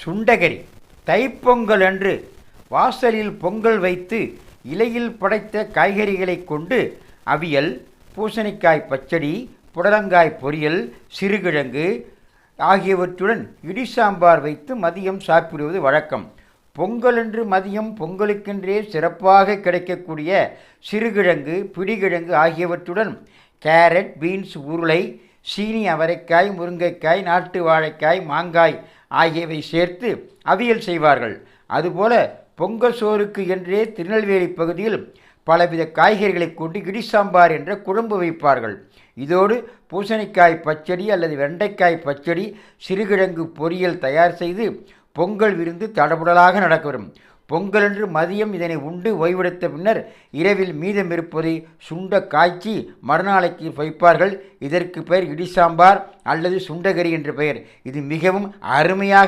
சுண்டகரி தைப்பொங்கல் அன்று வாசலில் பொங்கல் வைத்து இலையில் படைத்த காய்கறிகளை கொண்டு அவியல், பூசணிக்காய் பச்சடி, புடலங்காய் பொரியல், சிறுகிழங்கு ஆகியவற்றுடன் இடிசாம்பார் வைத்து மதியம் சாப்பிடுவது வழக்கம். பொங்கலன்று மதியம் பொங்கலுக்கென்றே சிறப்பாக கிடைக்கக்கூடிய சிறுகிழங்கு, பிடிகிழங்கு ஆகியவற்றுடன் கேரட், பீன்ஸ், உருளை, சீனி அவரைக்காய், முருங்கைக்காய், நாட்டு வாழைக்காய், மாங்காய் ஆகியவை சேர்த்து அவியல் செய்வார்கள். அதுபோல பொங்கல் சோறுக்கு என்றே திருநெல்வேலி பகுதியில் பலவித காய்கறிகளை கொண்டு இடிசாம்பார் என்ற குழம்பு வைப்பார்கள். இதோடு பூசணிக்காய் பச்சடி அல்லது வெண்டைக்காய் பச்சடி, சிறுகிழங்கு பொரியல் தயார் செய்து பொங்கல் விருந்து தடபுடலாக நடக்கும். பொங்கலன்று மதியம் இதனை உண்டு ஓய்வெடுத்த பின்னர் இரவில் மீதம் இருப்பதை சுண்ட காய்ச்சி மறுநாளைக்கு வைப்பார்கள். இதற்கு பெயர் இடிசாம்பார் அல்லது சுண்டகரி என்ற பெயர். இது மிகவும் அருமையாக